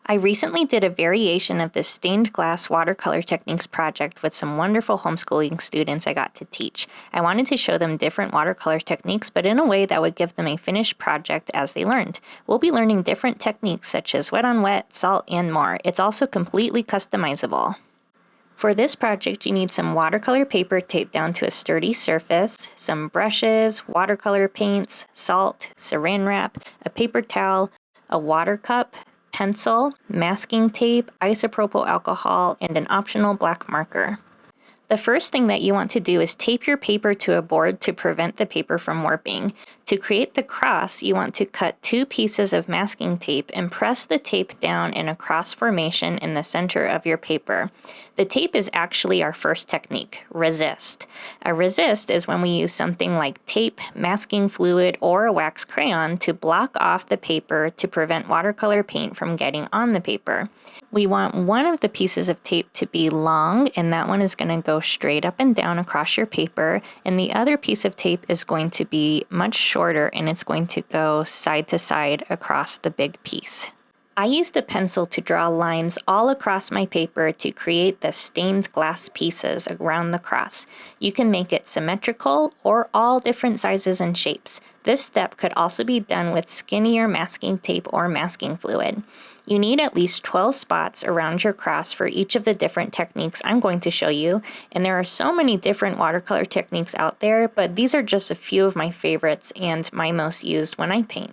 I recently did a variation of this stained glass watercolor techniques project with some wonderful homeschooling students I got to teach. I wanted to show them different watercolor techniques, but in a way that would give them a finished project as they learned. We'll be learning different techniques such as wet on wet, salt, and more. It's also completely customizable. For this project, you need some watercolor paper taped down to a sturdy surface, some brushes, watercolor paints, salt, saran wrap, a paper towel, a water cup, pencil, masking tape, isopropyl alcohol, and an optional black marker. The first thing that you want to do is tape your paper to a board to prevent the paper from warping. To create the cross, you want to cut 2 pieces of masking tape and press the tape down in a cross formation in the center of your paper. The tape is actually our first technique, resist. A resist is when we use something like tape, masking fluid, or a wax crayon to block off the paper to prevent watercolor paint from getting on the paper. We want one of the pieces of tape to be long, and that one is going to go straight up and down across your paper, and the other piece of tape is going to be much shorter and it's going to go side to side across the big piece. I used a pencil to draw lines all across my paper to create the stained glass pieces around the cross. You can make it symmetrical or all different sizes and shapes. This step could also be done with skinnier masking tape or masking fluid. You need at least 12 spots around your cross for each of the different techniques I'm going to show you, and there are so many different watercolor techniques out there, but these are just a few of my favorites and my most used when I paint.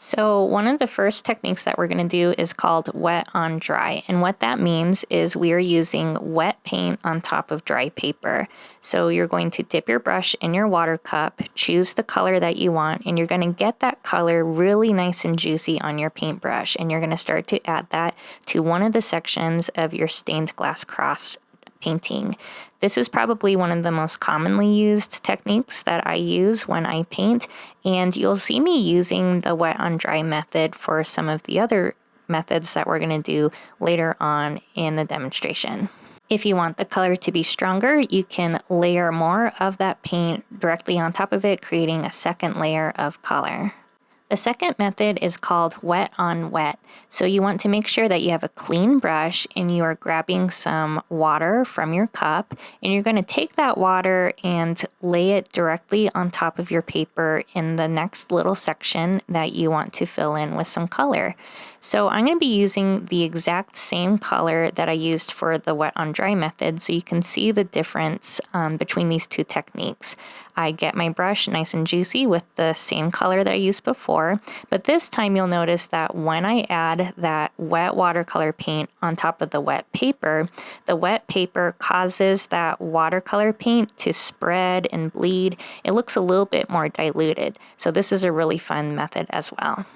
So one of the first techniques that we're going to do is called wet on dry, and what that means is we are using wet paint on top of dry paper. So you're going to dip your brush in your water cup, choose the color that you want, and you're going to get that color really nice and juicy on your paintbrush, and you're going to start to add that to one of the sections of your stained glass cross painting. This is probably one of the most commonly used techniques that I use when I paint, and you'll see me using the wet on dry method for some of the other methods that we're going to do later on in the demonstration. If you want the color to be stronger, you can layer more of that paint directly on top of it, creating a second layer of color. The second method is called wet on wet. So you want to make sure that you have a clean brush and you are grabbing some water from your cup, and you're going to take that water and lay it directly on top of your paper in the next little section that you want to fill in with some color. So I'm going to be using the exact same color that I used for the wet on dry method, so you can see the difference between these two techniques. I get my brush nice and juicy with the same color that I used before, but this time you'll notice that when I add that wet watercolor paint on top of the wet paper, the wet paper causes that watercolor paint to spread and bleed. It looks a little bit more diluted, so this is a really fun method as well.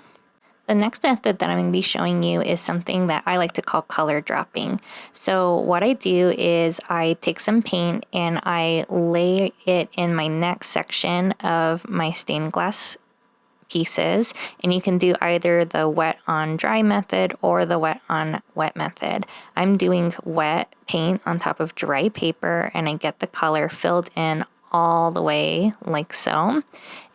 The next method that I'm going to be showing you is something that I like to call color dropping. So what I do is I take some paint and I lay it in my next section of my stained glass pieces, and you can do either the wet on dry method or the wet on wet method. I'm doing wet paint on top of dry paper, and I get the color filled in all the way like so.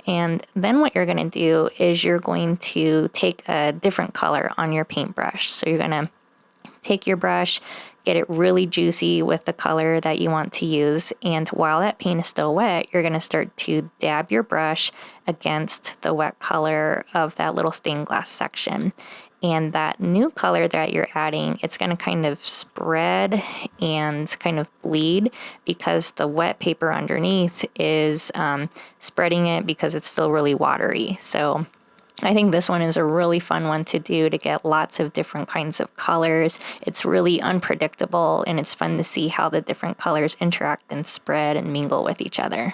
And then what you're going to do is you're going to take a different color on your paintbrush. So you're going to take your brush, get it really juicy with the color that you want to use, and while that paint is still wet, you're going to start to dab your brush against the wet color of that little stained glass section. And that new color that you're adding, it's going to kind of spread and kind of bleed because the wet paper underneath is spreading it because it's still really watery. So I think this one is a really fun one to do to get lots of different kinds of colors. It's really unpredictable, and it's fun to see how the different colors interact and spread and mingle with each other.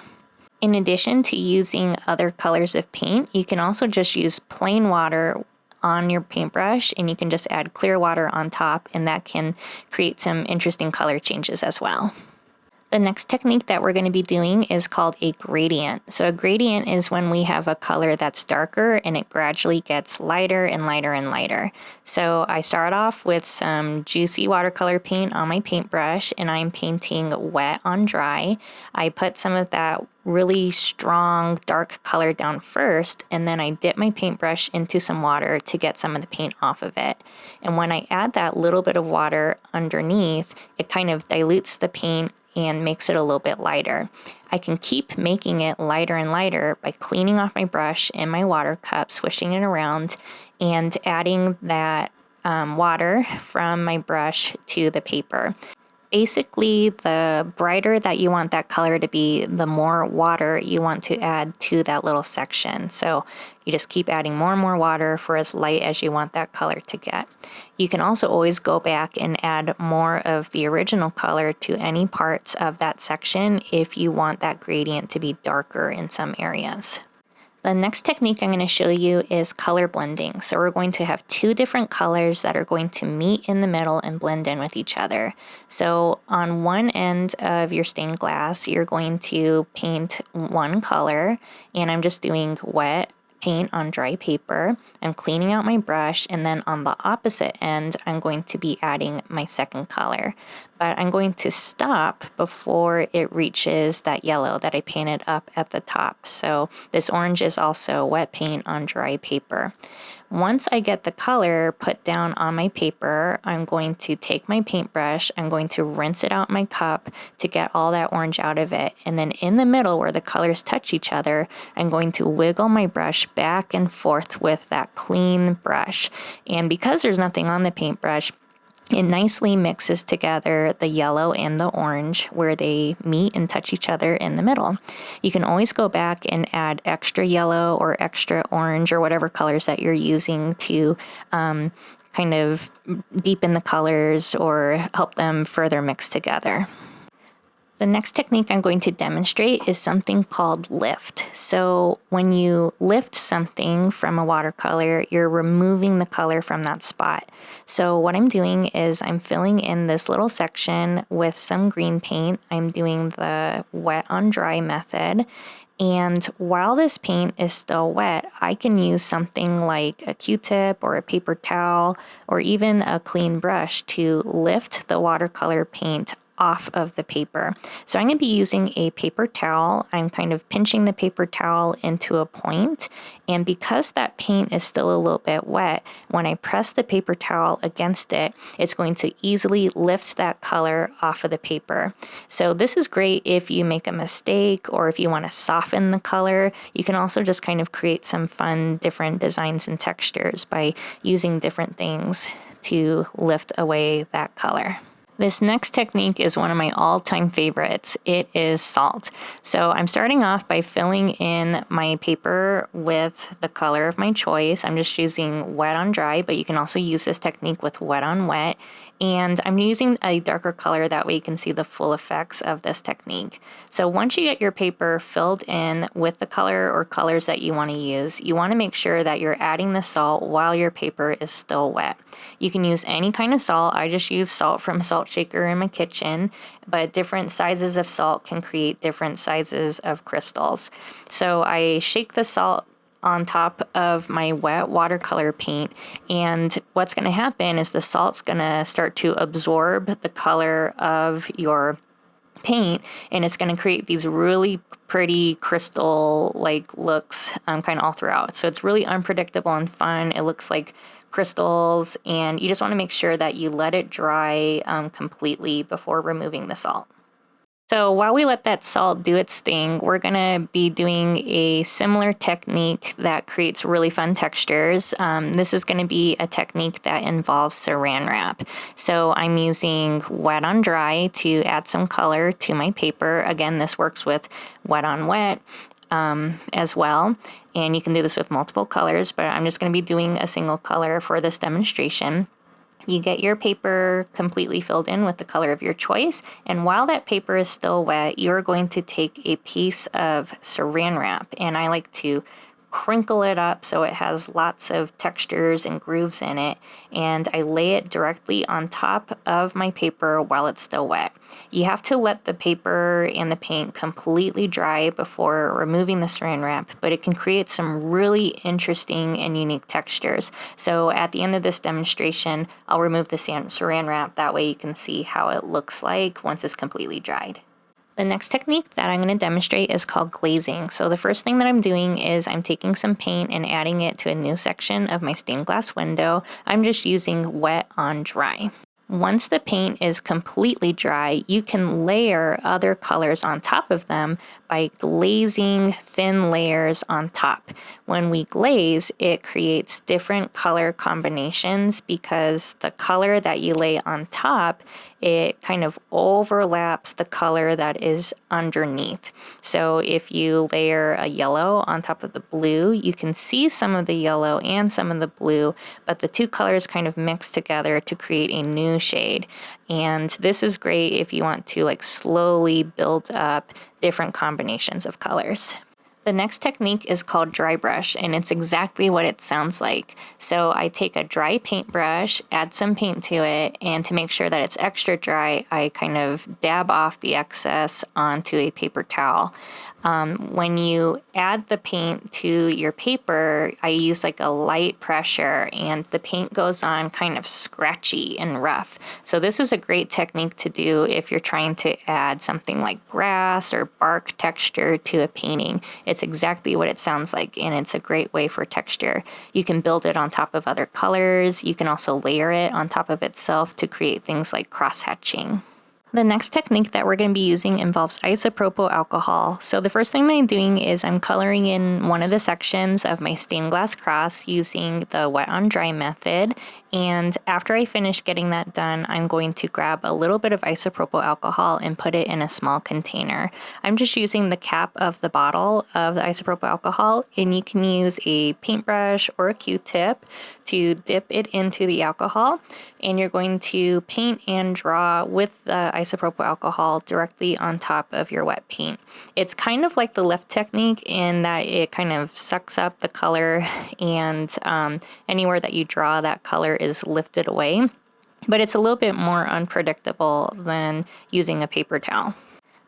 In addition to using other colors of paint, you can also just use plain water on your paintbrush, and you can just add clear water on top, and that can create some interesting color changes as well. The next technique that we're going to be doing is called a gradient. So a gradient is when we have a color that's darker and it gradually gets lighter and lighter and lighter. So I start off with some juicy watercolor paint on my paintbrush and I'm painting wet on dry. I put some of that really strong dark color down first, and then I dip my paintbrush into some water to get some of the paint off of it. And when I add that little bit of water underneath, it kind of dilutes the paint and makes it a little bit lighter. I can keep making it lighter and lighter by cleaning off my brush in my water cup, swishing it around, and adding that water from my brush to the paper. Basically, the brighter that you want that color to be, the more water you want to add to that little section. So you just keep adding more and more water for as light as you want that color to get. You can also always go back and add more of the original color to any parts of that section if you want that gradient to be darker in some areas. The next technique I'm going to show you is color blending. So we're going to have two different colors that are going to meet in the middle and blend in with each other. So on one end of your stained glass, you're going to paint one color, and I'm just doing wet paint on dry paper. I'm cleaning out my brush, and then on the opposite end, I'm going to be adding my second color. But I'm going to stop before it reaches that yellow that I painted up at the top. So this orange is also wet paint on dry paper. Once I get the color put down on my paper, I'm going to take my paintbrush, I'm going to rinse it out in my cup to get all that orange out of it. And then in the middle where the colors touch each other, I'm going to wiggle my brush back and forth with that clean brush. And because there's nothing on the paintbrush, it nicely mixes together the yellow and the orange where they meet and touch each other in the middle. You can always go back and add extra yellow or extra orange or whatever colors that you're using to kind of deepen the colors or help them further mix together. The next technique I'm going to demonstrate is something called lift. So when you lift something from a watercolor, you're removing the color from that spot. So what I'm doing is I'm filling in this little section with some green paint. I'm doing the wet on dry method. And while this paint is still wet, I can use something like a Q-tip or a paper towel or even a clean brush to lift the watercolor paint off of the paper. So I'm going to be using a paper towel. I'm kind of pinching the paper towel into a point, and because that paint is still a little bit wet, when I press the paper towel against it, it's going to easily lift that color off of the paper. So this is great if you make a mistake or if you want to soften the color. You can also just kind of create some fun different designs and textures by using different things to lift away that color. This next technique is one of my all-time favorites. It is salt. So I'm starting off by filling in my paper with the color of my choice. I'm just using wet on dry, but you can also use this technique with wet on wet. And I'm using a darker color, that way you can see the full effects of this technique. So once you get your paper filled in with the color or colors that you want to use, you want to make sure that you're adding the salt while your paper is still wet. You can use any kind of salt. I just use salt from a salt shaker in my kitchen, but different sizes of salt can create different sizes of crystals. So I shake the salt on top of my wet watercolor paint, and what's going to happen is the salt's going to start to absorb the color of your paint, and it's going to create these really pretty crystal like looks kind of all throughout. So it's really unpredictable and fun. It looks like crystals, and you just want to make sure that you let it dry completely before removing the salt. So while we let that salt do its thing, we're going to be doing a similar technique that creates really fun textures. This is going to be a technique that involves Saran Wrap. So I'm using wet on dry to add some color to my paper. Again, this works with wet on wet as well. And you can do this with multiple colors, but I'm just going to be doing a single color for this demonstration. You get your paper completely filled in with the color of your choice, and while that paper is still wet, you're going to take a piece of Saran Wrap, and I like to crinkle it up so it has lots of textures and grooves in it, and I lay it directly on top of my paper while it's still wet. You have to let the paper and the paint completely dry before removing the Saran Wrap, but it can create some really interesting and unique textures. So at the end of this demonstration, I'll remove the Saran Wrap. That way you can see how it looks like once it's completely dried. The next technique that I'm going to demonstrate is called glazing. So the first thing that I'm doing is I'm taking some paint and adding it to a new section of my stained glass window. I'm just using wet on dry. Once the paint is completely dry, you can layer other colors on top of them by glazing thin layers on top. When we glaze, it creates different color combinations because the color that you lay on top, it kind of overlaps the color that is underneath. So if you layer a yellow on top of the blue, you can see some of the yellow and some of the blue, but the two colors kind of mix together to create a new shade. And this is great if you want to like slowly build up different combinations of colors. The next technique is called dry brush, and it's exactly what it sounds like. So I take a dry paintbrush, add some paint to it, and to make sure that it's extra dry, I kind of dab off the excess onto a paper towel. When you add the paint to your paper, I use like a light pressure, and the paint goes on kind of scratchy and rough. So this is a great technique to do if you're trying to add something like grass or bark texture to a painting. It's exactly what it sounds like, and it's a great way for texture. You can build it on top of other colors. You can also layer it on top of itself to create things like cross-hatching. The next technique that we're going to be using involves isopropyl alcohol. So the first thing that I'm doing is I'm coloring in one of the sections of my stained glass cross using the wet on dry method. And after I finish getting that done, I'm going to grab a little bit of isopropyl alcohol and put it in a small container. I'm just using the cap of the bottle of the isopropyl alcohol, and you can use a paintbrush or a Q-tip to dip it into the alcohol. And you're going to paint and draw with the isopropyl alcohol directly on top of your wet paint. It's kind of like the lift technique in that it kind of sucks up the color, and anywhere that you draw, that color is lifted away, but it's a little bit more unpredictable than using a paper towel.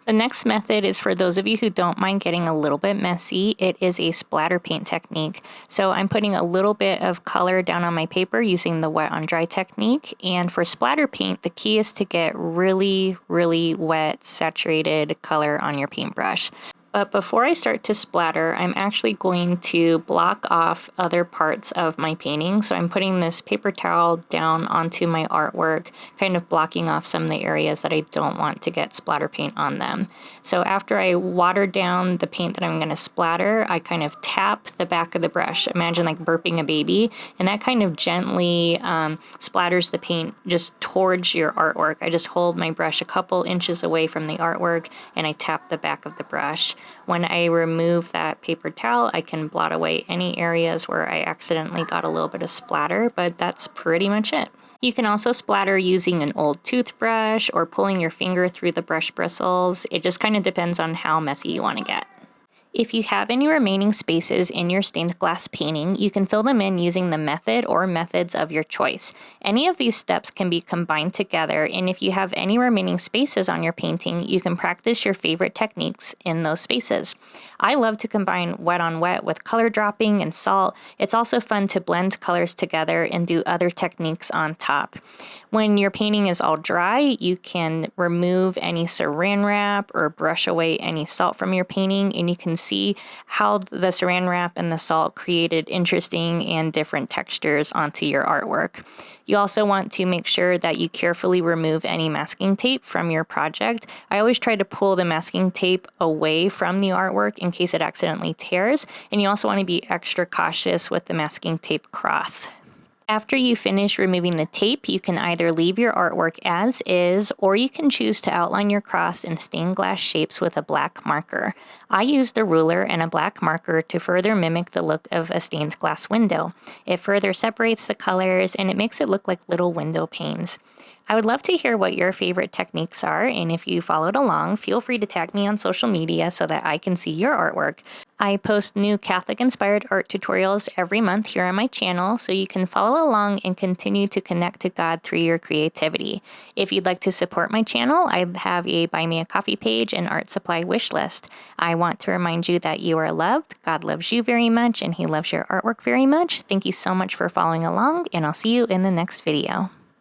The next method is for those of you who don't mind getting a little bit messy. It is a splatter paint technique. So I'm putting a little bit of color down on my paper using the wet on dry technique. And for splatter paint, the key is to get really, really wet, saturated color on your paintbrush. But before I start to splatter, I'm actually going to block off other parts of my painting. So I'm putting this paper towel down onto my artwork, kind of blocking off some of the areas that I don't want to get splatter paint on them. So after I water down the paint that I'm going to splatter, I kind of tap the back of the brush. Imagine like burping a baby, and that kind of gently splatters the paint just towards your artwork. I just hold my brush a couple inches away from the artwork, and I tap the back of the brush. When I remove that paper towel, I can blot away any areas where I accidentally got a little bit of splatter, but that's pretty much it. You can also splatter using an old toothbrush or pulling your finger through the brush bristles. It just kind of depends on how messy you want to get. If you have any remaining spaces in your stained glass painting, you can fill them in using the method or methods of your choice. Any of these steps can be combined together, and if you have any remaining spaces on your painting, you can practice your favorite techniques in those spaces. I love to combine wet on wet with color dropping and salt. It's also fun to blend colors together and do other techniques on top. When your painting is all dry, you can remove any Saran Wrap or brush away any salt from your painting, and you can see how the Saran Wrap and the salt created interesting and different textures onto your artwork. You also want to make sure that you carefully remove any masking tape from your project. I always try to pull the masking tape away from the artwork in case it accidentally tears, and you also want to be extra cautious with the masking tape cross. After you finish removing the tape, you can either leave your artwork as is, or you can choose to outline your cross in stained glass shapes with a black marker. I used a ruler and a black marker to further mimic the look of a stained glass window. It further separates the colors, and it makes it look like little window panes. I would love to hear what your favorite techniques are, and if you followed along, feel free to tag me on social media so that I can see your artwork. I post new Catholic-inspired art tutorials every month here on my channel, so you can follow along and continue to connect to God through your creativity. If you'd like to support my channel, I have a Buy Me a Coffee page and art supply wish list. I want to remind you that you are loved, God loves you very much, and He loves your artwork very much. Thank you so much for following along, and I'll see you in the next video.